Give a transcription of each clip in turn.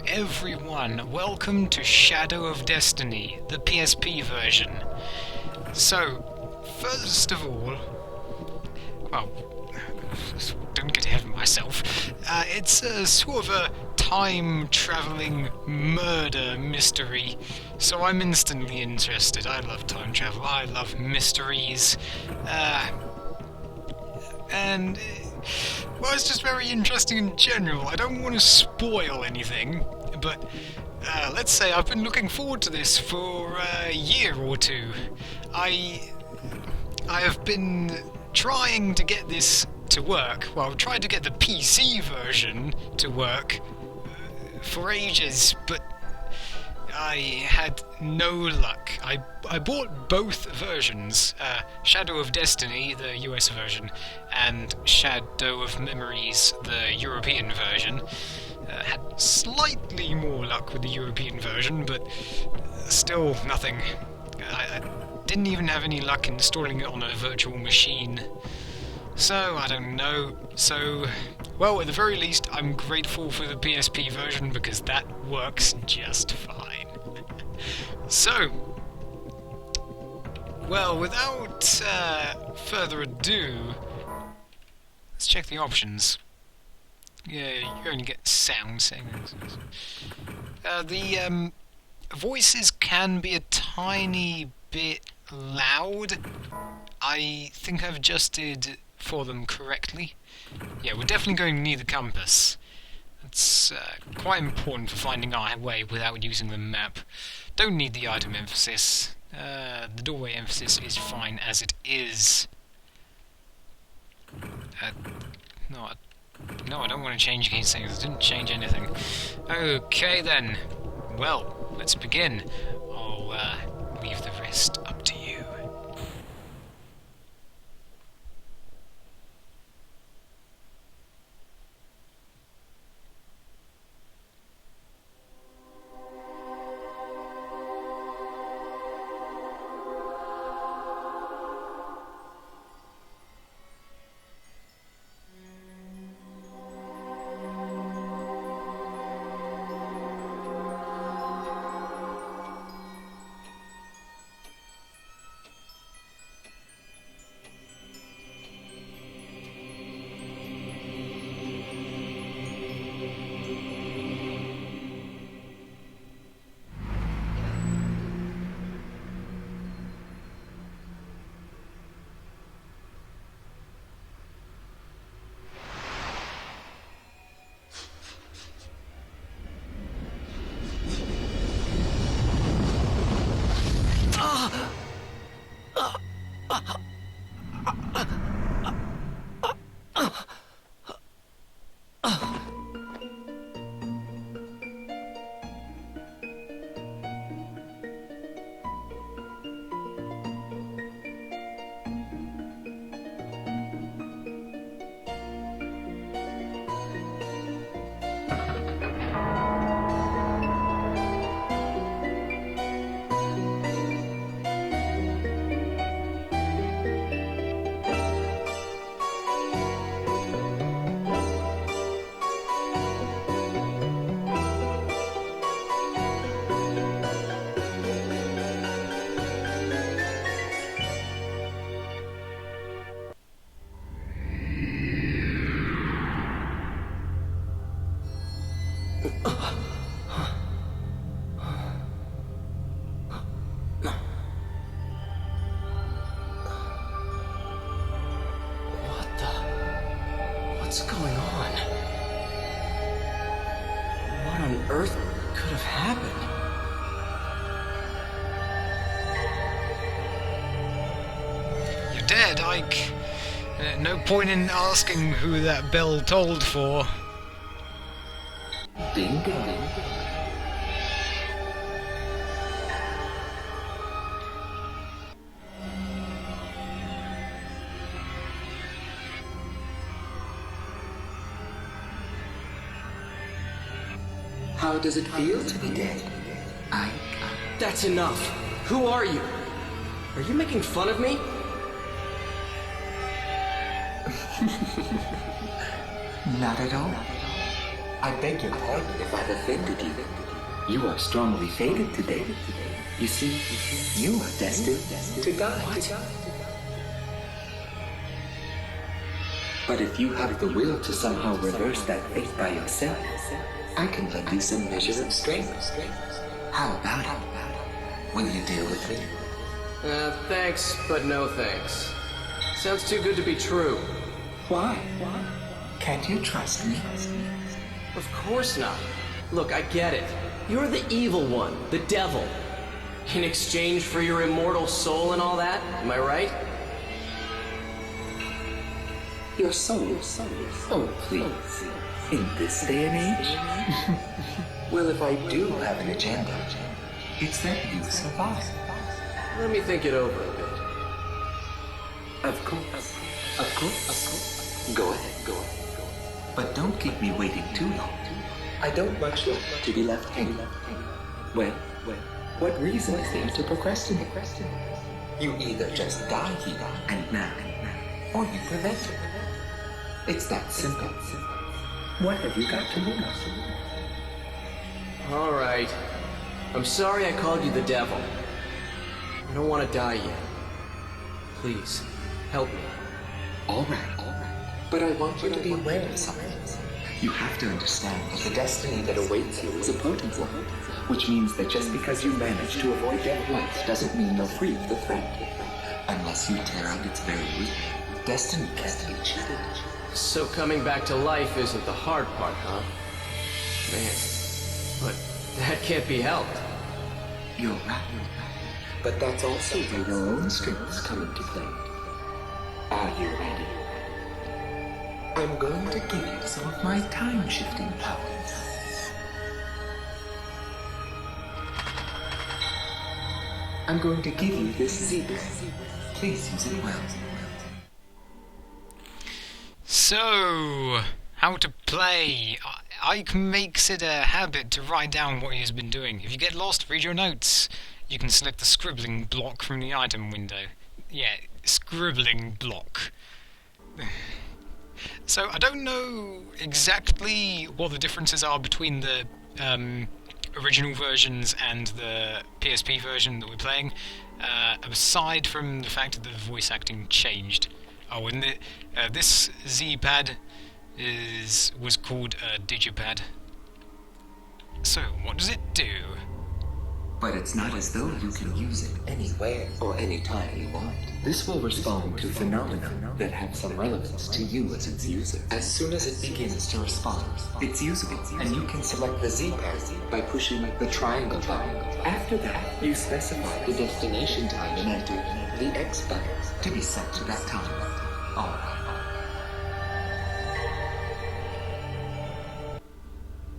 everyone, welcome to Shadow of Destiny, the PSP version. So, first of all, well, don't get ahead of myself, it's a sort of a time-travelling murder mystery, so I'm instantly interested. I love time travel, I love mysteries, and well, it's just very interesting in general. I don't want to spoil anything, but let's say I've been looking forward to this for a year or two. I have been trying to get this to work. Well, I've tried to get the PC version to work for ages, but I had no luck. I bought both versions, Shadow of Destiny, the US version, and Shadow of Memories, the European version. Had slightly more luck with the European version, but still nothing. I didn't even have any luck installing it on a virtual machine. So, I don't know. So, well, at the very least, I'm grateful for the PSP version because that works just fine. So, well, without further ado, let's check the options. Yeah, you only get sound settings. The voices can be a tiny bit loud. I think I've adjusted for them correctly. Yeah, we're definitely going to need the compass. It's quite important for finding our way without using the map. Don't need the item emphasis. The doorway emphasis is fine as it is. No, I don't want to change these things. I didn't change anything. Okay then. Well, let's begin. I'll leave the rest up to you. What's going on? What on earth could have happened? You're dead, Ike. No point in asking who that bell tolled for. Bingo. How does it feel to be dead? That's enough. Who are you? Are you making fun of me? Not at all. I beg your pardon if I've offended you. You are strongly fated today. You see, you are destined to die. But if you have the will to somehow reverse that fate by yourself, I can lend you some measure of strength. How about it? Will you deal with me? Thanks, but no thanks. Sounds too good to be true. Why? Can't you trust me? Of course not. Look, I get it. You're the evil one, the devil. In exchange for your immortal soul and all that, am I right? Your soul? Oh, please. In this day and age? Well, if I do have an agenda, it's that you survive. Let me think it over a bit. Of course. Go ahead. But don't keep me waiting too long. I don't much like to be left hanging. Well, what reason is there to procrastinate? You either just die here and now, or you prevent it. It's that simple. What have you got to lose? All right. I'm sorry I called you the devil. I don't want to die yet. Please, help me. All right. But I want you to be aware of something. You have to understand that the destiny that awaits you is a potent one, which means that just because you manage to avoid death once doesn't mean you're free of the threat. Unless you tear out its very root, destiny can't be cheated. So coming back to life isn't the hard part, huh? Man, but that can't be helped. You're right. But that's also where your own strengths come into play. Are you ready? I'm going to give you some of my time-shifting powers. I'm going to give you this Z-pad. Please use it well. So, how to play? Ike makes it a habit to write down what he has been doing. If you get lost, read your notes. You can select the scribbling block from the item window. Yeah, scribbling block. So, I don't know exactly what the differences are between the original versions and the PSP version that we're playing, aside from the fact that the voice acting changed. Oh, and this Z-pad was called a digipad. So, what does it do? But it's not as though you can use it anywhere or anytime you want. This will respond to phenomena that have some relevance to you as its user. As soon as it begins to respond, it's usable, and you can select the Z-pad by pushing the triangle button. After that, you specify the destination time and enter the X button to be set to that time. All right.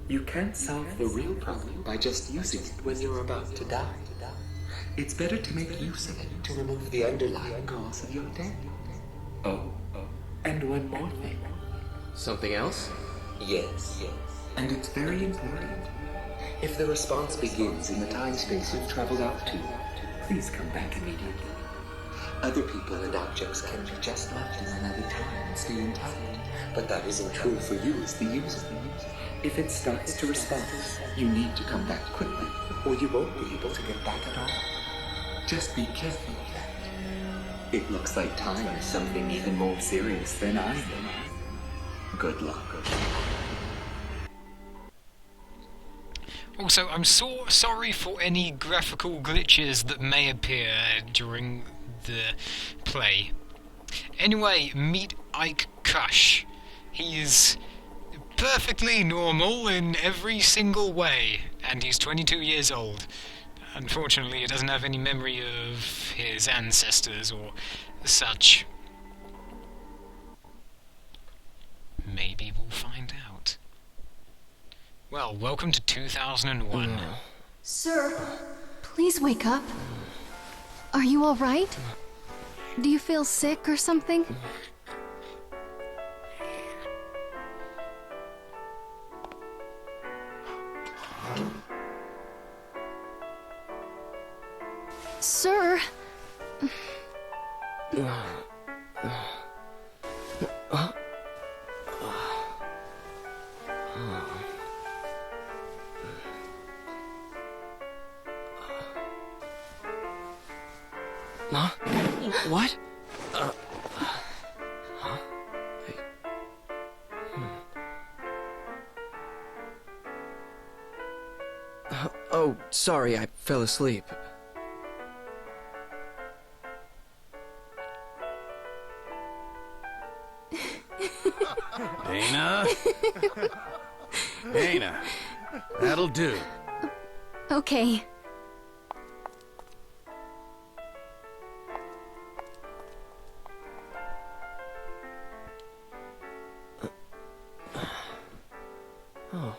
You can't solve the real problem by just using it when you're about to die. It's better to make use of it to remove the underlying cause of your death. Oh, and one more thing. Something else? Yes. And it's very important. If the response begins in the time space you've traveled out to, please come back immediately. Other people and objects can be just left in another time and stay intact, but that isn't true for you as the user. If it starts to respond, you need to come back quickly, or you won't be able to get back at all. Just be careful of that. It looks like time is something even more serious than I am. Good luck. Also, I'm so sorry for any graphical glitches that may appear during the play. Anyway, meet Eike Kusch. He's perfectly normal in every single way, and he's 22 years old. Unfortunately, he doesn't have any memory of his ancestors or such. Maybe we'll find out. Well, welcome to 2001. Sir, please wake up. Are you all right? Do you feel sick or something? Sir? Huh? What? Huh? Oh, sorry, I fell asleep. Dana? Dana, that'll do. Okay. Oh.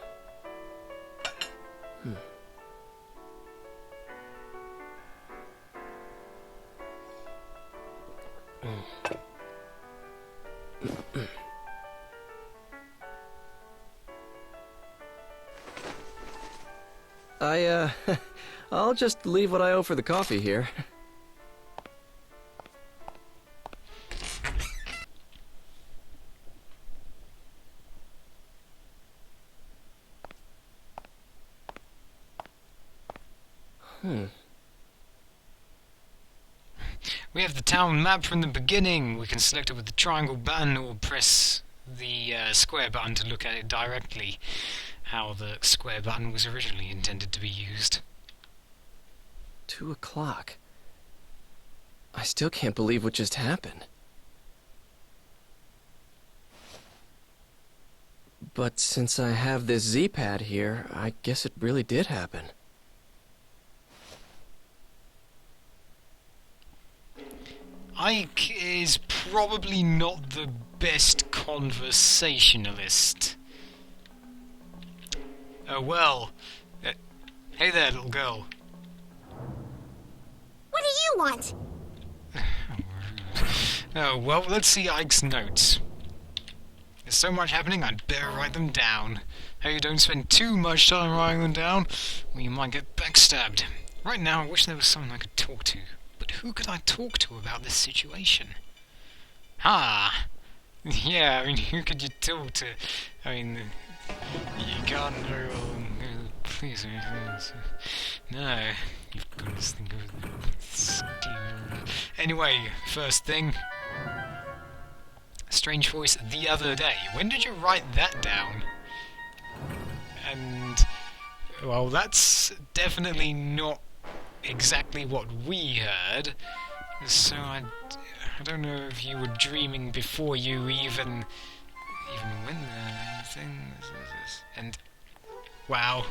I'll just leave what I owe for the coffee here. We have the town map from the beginning. We can select it with the triangle button or press the square button to look at it directly, how the square button was originally intended to be used. 2 o'clock. I still can't believe what just happened. But since I have this Z-pad here, I guess it really did happen. Ike is probably not the best conversationalist. Oh well. Hey there, little girl. What do you want? Oh well, let's see Ike's notes. There's so much happening, I'd better write them down. Hey, don't spend too much time writing them down, or you might get backstabbed. Right now, I wish there was someone I could talk to. But who could I talk to about this situation? Yeah, I mean, who could you talk to? I mean, you can't very well... Please, no. You've got to think of... Anyway, first thing... Strange voice the other day. When did you write that down? And... well, that's definitely not exactly what we heard, so I don't know if you were dreaming before you even went there. And wow,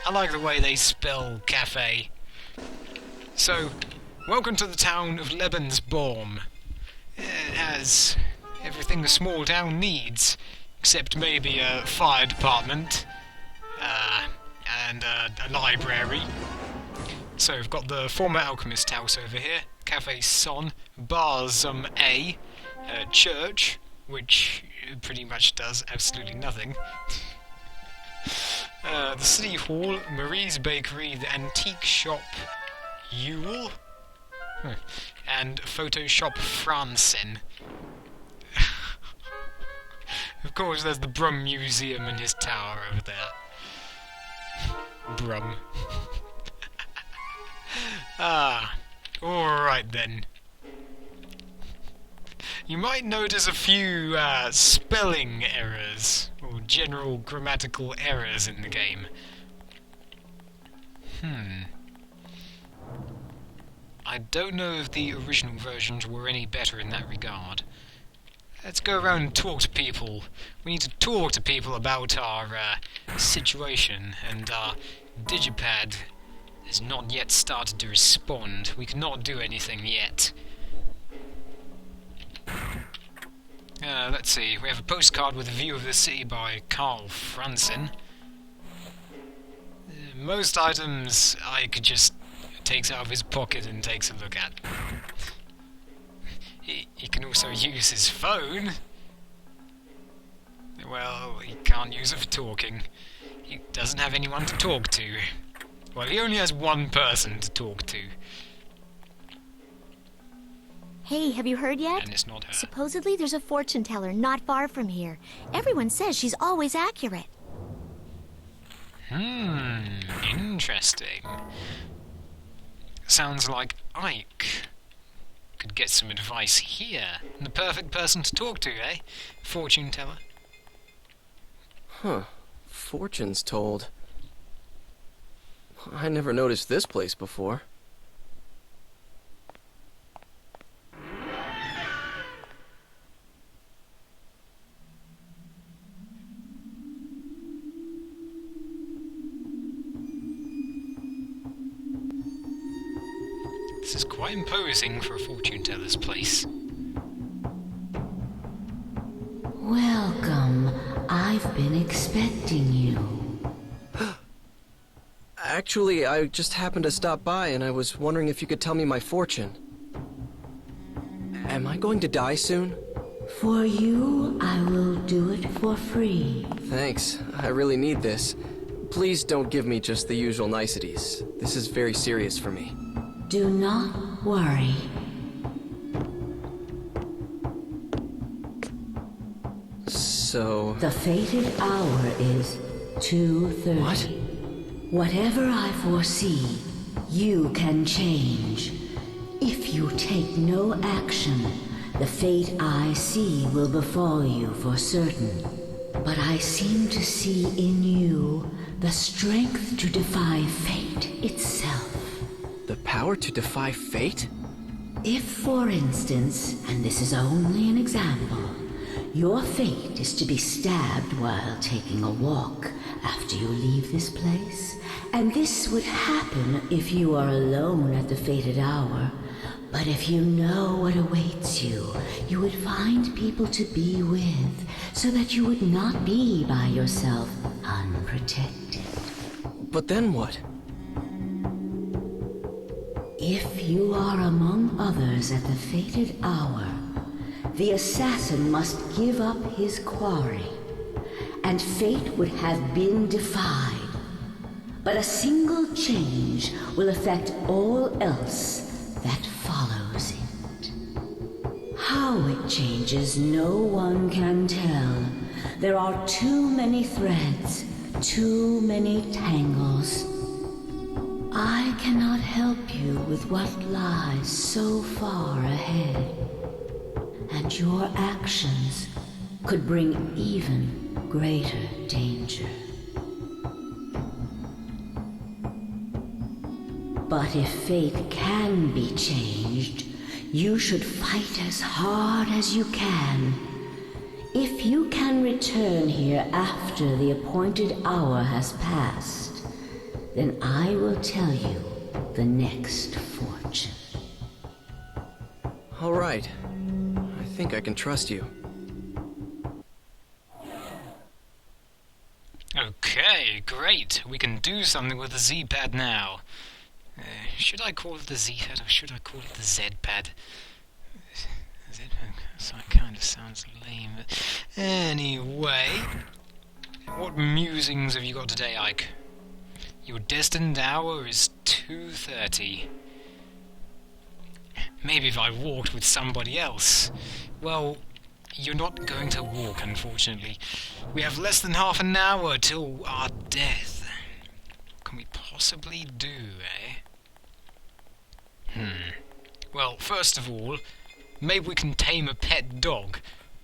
I like the way they spell cafe. So, welcome to the town of Lebensbaum. It has everything a small town needs, except maybe a fire department and a library. So we've got the former alchemist house over here, Cafe Son, Bar Zum A, church, which pretty much does absolutely nothing. The city hall, Marie's bakery, the antique shop, Yule, and Photoshop Franzen. Of course, there's the Brum Museum and his tower over there. Brum. Alright then. You might notice a few spelling errors, or general grammatical errors in the game. I don't know if the original versions were any better in that regard. Let's go around and talk to people. We need to talk to people about our situation, and our digipad has not yet started to respond. We cannot do anything yet. Let's see. We have a postcard with a view of the city by Carl Franzen. Most items Ike just takes out of his pocket and takes a look at. He can also use his phone. Well, he can't use it for talking. He doesn't have anyone to talk to. Well, he only has one person to talk to. Hey, have you heard yet? And it's not her. Supposedly there's a fortune teller not far from here. Everyone says she's always accurate. Interesting. Sounds like Ike. could get some advice here. The perfect person to talk to, eh? Fortune teller. Huh. Fortunes told. I never noticed this place before. This is quite imposing for a fortune teller's place. Welcome. I've been expecting you. Actually, I just happened to stop by and I was wondering if you could tell me my fortune. Am I going to die soon? For you, I will do it for free. Thanks. I really need this. Please don't give me just the usual niceties. This is very serious for me. Do not worry. So... The fated hour is 2:30. What? Whatever I foresee, you can change. If you take no action, the fate I see will befall you for certain. But I seem to see in you the strength to defy fate itself. The power to defy fate? If, for instance, and this is only an example, your fate is to be stabbed while taking a walk after you leave this place, and this would happen if you are alone at the fated hour. But if you know what awaits you, you would find people to be with, so that you would not be by yourself unprotected. But then what? If you are among others at the fated hour, the assassin must give up his quarry, and fate would have been defied. But a single change will affect all else that follows it. How it changes, no one can tell. There are too many threads, too many tangles. I cannot help you with what lies so far ahead. And your actions could bring even greater danger. But if fate can be changed, you should fight as hard as you can. If you can return here after the appointed hour has passed, then I will tell you the next fortune. All right. I think I can trust you. Okay, great. We can do something with the Z-pad now. Should I call it the Z-pad or should I call it the Z-pad? So it kind of sounds lame. But anyway, what musings have you got today, Ike? Your destined hour is 2:30. Maybe if I walked with somebody else. Well, you're not going to walk, unfortunately. We have less than half an hour till our death. What can we possibly do, eh? Well, first of all, maybe we can tame a pet dog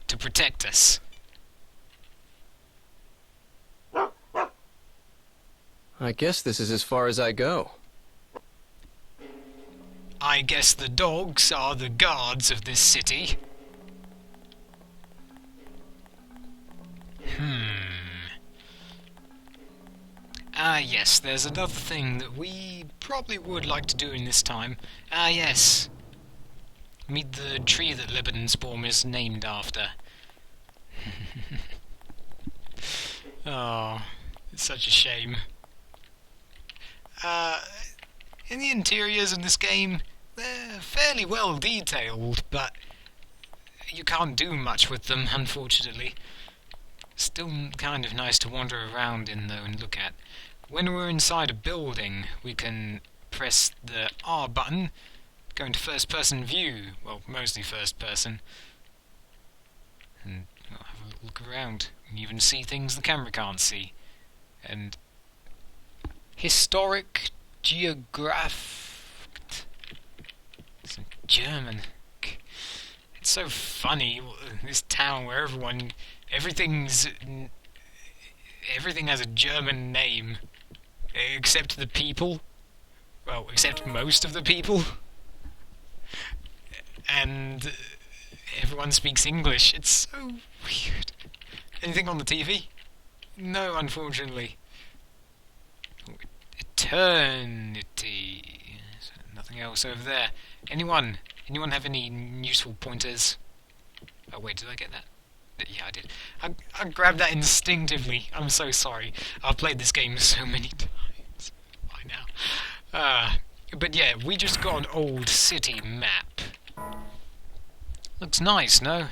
to protect us. I guess this is as far as I go. I guess the dogs are the guards of this city. Yes, there's another thing that we probably would like to do in this time. Yes. Meet the tree that Lebanon's poem is named after. Oh, it's such a shame. In the interiors in this game, they're fairly well detailed, but you can't do much with them, unfortunately. Still kind of nice to wander around in, though, and look at. When we're inside a building, we can press the R button, go into first-person view, well, mostly first-person, and have a look around, and even see things the camera can't see. And historic geograph... It's in German. It's so funny, this town where everything has a German name, except the people. Well, except most of the people. And everyone speaks English. It's so weird. Anything on the TV? No, unfortunately. Eternity. Nothing else over there. Anyone have any useful pointers? Oh wait, did I get that? Yeah, I did. I grabbed that instinctively. I'm so sorry. I've played this game so many times by now. But yeah, we just got an old city map. Looks nice, no?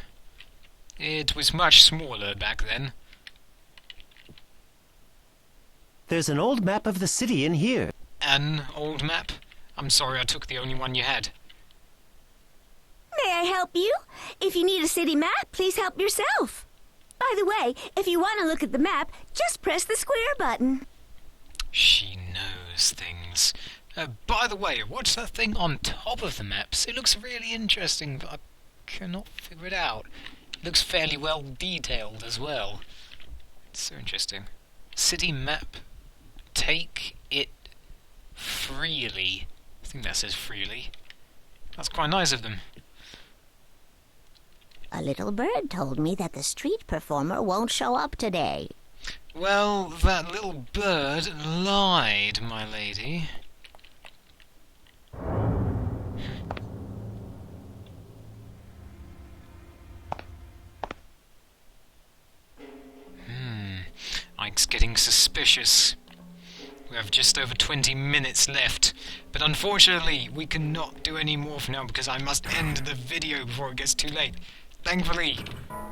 It was much smaller back then. There's an old map of the city in here. An old map? I'm sorry, I took the only one you had. May I help you? If you need a city map, please help yourself. By the way, if you want to look at the map, just press the square button. She knows things. By the way, what's that thing on top of the maps? It looks really interesting, but I cannot figure it out. It looks fairly well detailed as well. It's so interesting. City map. Take it freely. I think that says freely. That's quite nice of them. A little bird told me that the street performer won't show up today. Well, that little bird lied, my lady. Ike's getting suspicious. We have just over 20 minutes left, but unfortunately we cannot do any more for now because I must end the video before it gets too late. Thankfully,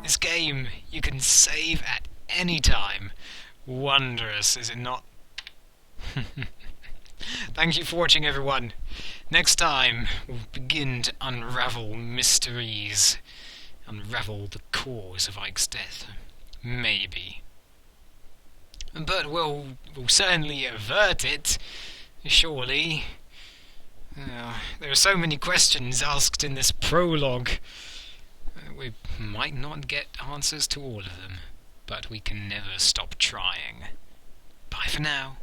this game you can save at any time. Wondrous, is it not? Thank you for watching, everyone. Next time we'll begin to unravel mysteries, unravel the cause of Ike's death. Maybe. But we'll certainly avert it, surely. There are so many questions asked in this prologue. We might not get answers to all of them, but we can never stop trying. Bye for now.